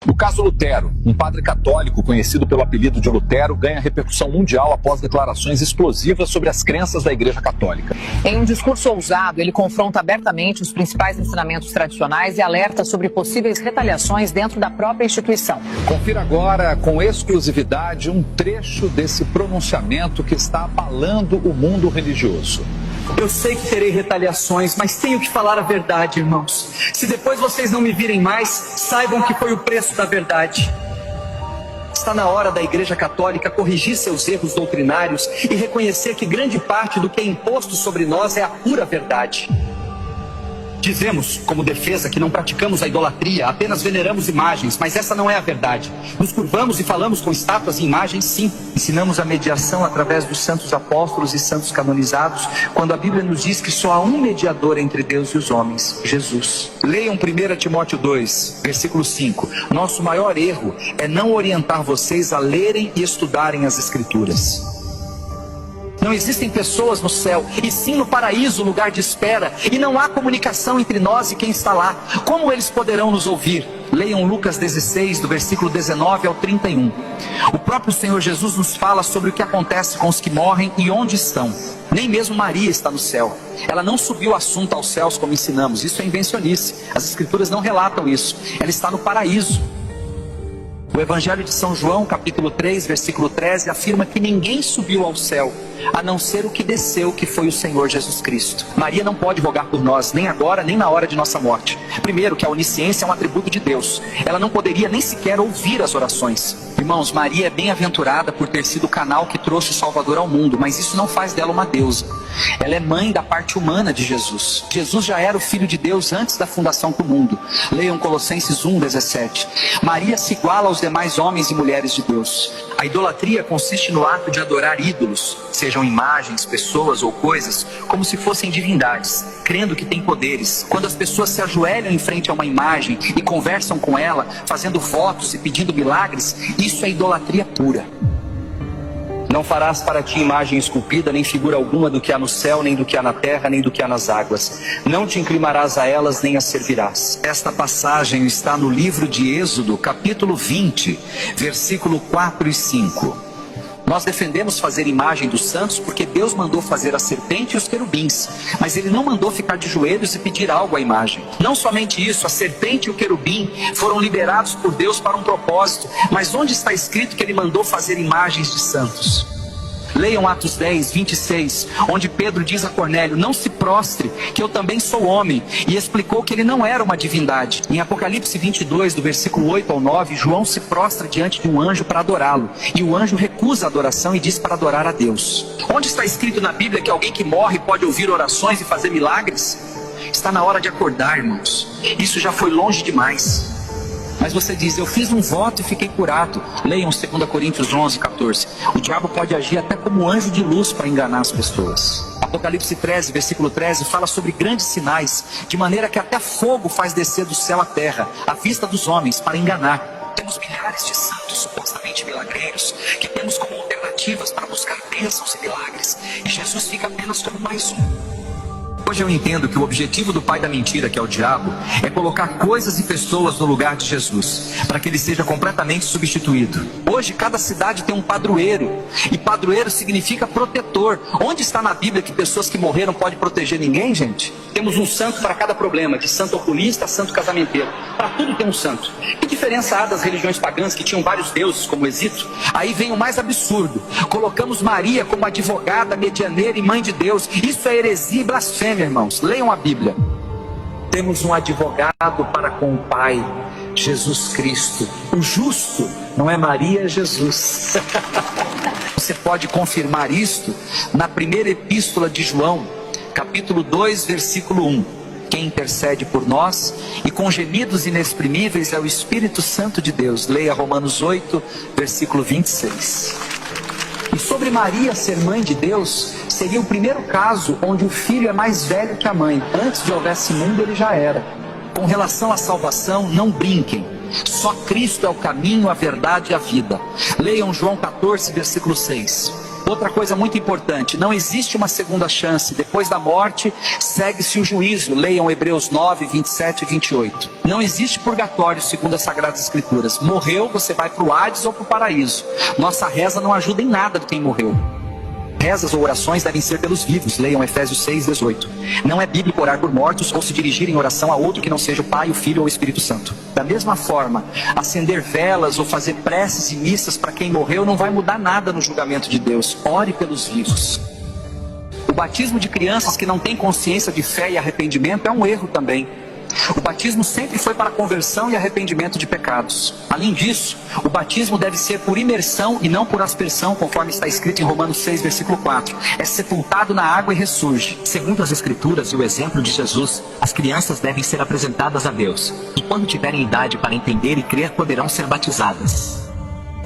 No caso Lutero, um padre católico conhecido pelo apelido de Lutero ganha repercussão mundial após declarações explosivas sobre as crenças da Igreja Católica. Em um discurso ousado, ele confronta abertamente os principais ensinamentos tradicionais e alerta sobre possíveis retaliações dentro da própria instituição. Confira agora, com exclusividade, um trecho desse pronunciamento que está abalando o mundo religioso. Eu sei que terei retaliações, mas tenho que falar a verdade, irmãos. Se depois vocês não me virem mais, saibam que foi o preço da verdade. Está na hora da Igreja Católica corrigir seus erros doutrinários e reconhecer que grande parte do que é imposto sobre nós é a pura verdade. Dizemos, como defesa, que não praticamos a idolatria, apenas veneramos imagens, mas essa não é a verdade. Nos curvamos e falamos com estátuas e imagens, sim. Ensinamos a mediação através dos santos apóstolos e santos canonizados, quando a Bíblia nos diz que só há um mediador entre Deus e os homens, Jesus. Leiam 1 Timóteo 2, versículo 5. Nosso maior erro é não orientar vocês a lerem e estudarem as Escrituras. Não existem pessoas no céu, e sim no paraíso, lugar de espera. E não há comunicação entre nós e quem está lá. Como eles poderão nos ouvir? Leiam Lucas 16, do versículo 19 ao 31. O próprio Senhor Jesus nos fala sobre o que acontece com os que morrem e onde estão. Nem mesmo Maria está no céu. Ela não subiu o assunto aos céus como ensinamos. Isso é invencionice. As Escrituras não relatam isso. Ela está no paraíso. O Evangelho de São João, capítulo 3, versículo 13, afirma que ninguém subiu ao céu, a não ser o que desceu, que foi o Senhor Jesus Cristo. Maria não pode rogar por nós, nem agora, nem na hora de nossa morte. Primeiro, que a onisciência é um atributo de Deus. Ela não poderia nem sequer ouvir as orações. Irmãos, Maria é bem-aventurada por ter sido o canal que trouxe o Salvador ao mundo, mas isso não faz dela uma deusa. Ela é mãe da parte humana de Jesus. Jesus já era o Filho de Deus antes da fundação do mundo. Leiam Colossenses 1, 17. Maria se iguala aos demais homens e mulheres de Deus. A idolatria consiste no ato de adorar ídolos, sejam imagens, pessoas ou coisas, como se fossem divindades, crendo que têm poderes. Quando as pessoas se ajoelham em frente a uma imagem e conversam com ela, fazendo votos e pedindo milagres, isso é idolatria pura. Não farás para ti imagem esculpida, nem figura alguma do que há no céu, nem do que há na terra, nem do que há nas águas. Não te inclinarás a elas, nem as servirás. Esta passagem está no livro de Êxodo, capítulo 20, versículo 4 e 5. Nós defendemos fazer imagem dos santos porque Deus mandou fazer a serpente e os querubins, mas Ele não mandou ficar de joelhos e pedir algo à imagem. Não somente isso, a serpente e o querubim foram liberados por Deus para um propósito, mas onde está escrito que Ele mandou fazer imagens de santos? Leiam Atos 10, 26, onde Pedro diz a Cornélio: não se prostre, que eu também sou homem, e explicou que ele não era uma divindade. Em Apocalipse 22, do versículo 8 ao 9, João se prostra diante de um anjo para adorá-lo, e o anjo recusa a adoração e diz para adorar a Deus. Onde está escrito na Bíblia que alguém que morre pode ouvir orações e fazer milagres? Está na hora de acordar, irmãos. Isso já foi longe demais. Mas você diz: eu fiz um voto e fiquei curado. Leiam 2 Coríntios 11, 14. O diabo pode agir até como anjo de luz para enganar as pessoas. Apocalipse 13, versículo 13, fala sobre grandes sinais, de maneira que até fogo faz descer do céu à terra, à vista dos homens, para enganar. Temos milhares de santos supostamente milagreiros, que temos como alternativas para buscar bênçãos e milagres, e Jesus fica apenas como mais um. Hoje eu entendo que o objetivo do pai da mentira, que é o diabo, é colocar coisas e pessoas no lugar de Jesus, para que ele seja completamente substituído. Hoje cada cidade tem um padroeiro, e padroeiro significa protetor. Onde está na Bíblia que pessoas que morreram podem proteger ninguém, gente? Temos um santo para cada problema, de santo oculista a santo casamenteiro. Para tudo tem um santo. Que diferença há das religiões pagãs que tinham vários deuses, como o Egito? Aí vem o mais absurdo: colocamos Maria como advogada, medianeira e mãe de Deus. Isso é heresia e blasfêmia, irmãos. Leiam a Bíblia. Temos um advogado para com o Pai, Jesus Cristo. O justo não é Maria, é Jesus. Você pode confirmar isto na primeira epístola de João, capítulo 2, versículo 1. Quem intercede por nós e com gemidos inexprimíveis é o Espírito Santo de Deus. Leia Romanos 8, versículo 26. E sobre Maria ser mãe de Deus, seria o primeiro caso onde o filho é mais velho que a mãe. Antes de houvesse mundo, ele já era. Com relação à salvação, não brinquem. Só Cristo é o caminho, a verdade e a vida. Leiam João 14, versículo 6. Outra coisa muito importante, não existe uma segunda chance. Depois da morte, segue-se o juízo. Leiam Hebreus 9, 27 e 28. Não existe purgatório, segundo as Sagradas Escrituras. Morreu, você vai para o Hades ou para o paraíso. Nossa reza não ajuda em nada de quem morreu. Rezas ou orações devem ser pelos vivos. Leiam Efésios 6, 18. Não é bíblico orar por mortos ou se dirigir em oração a outro que não seja o Pai, o Filho ou o Espírito Santo. Da mesma forma, acender velas ou fazer preces e missas para quem morreu não vai mudar nada no julgamento de Deus. Ore pelos vivos. O batismo de crianças que não têm consciência de fé e arrependimento é um erro também. O batismo sempre foi para conversão e arrependimento de pecados. Além disso, o batismo deve ser por imersão e não por aspersão, conforme está escrito em Romanos 6, versículo 4. É sepultado na água e ressurge. Segundo as Escrituras e o exemplo de Jesus, as crianças devem ser apresentadas a Deus. E quando tiverem idade para entender e crer, poderão ser batizadas.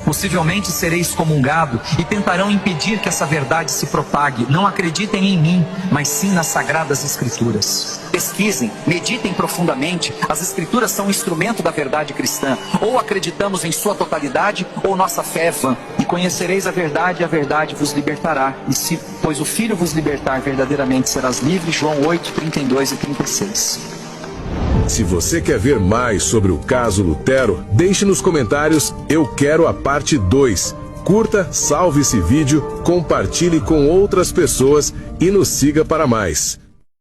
Possivelmente serei excomungado e tentarão impedir que essa verdade se propague. Não acreditem em mim, mas sim nas Sagradas Escrituras. Pesquisem, meditem profundamente. As Escrituras são um instrumento da verdade cristã. Ou acreditamos em sua totalidade, ou nossa fé é vã. E conhecereis a verdade vos libertará. E se, pois o Filho vos libertar, verdadeiramente serás livre. João 8, 32 e 36. Se você quer ver mais sobre o caso Lutero, deixe nos comentários "Eu quero a parte 2". Curta, salve esse vídeo, compartilhe com outras pessoas e nos siga para mais.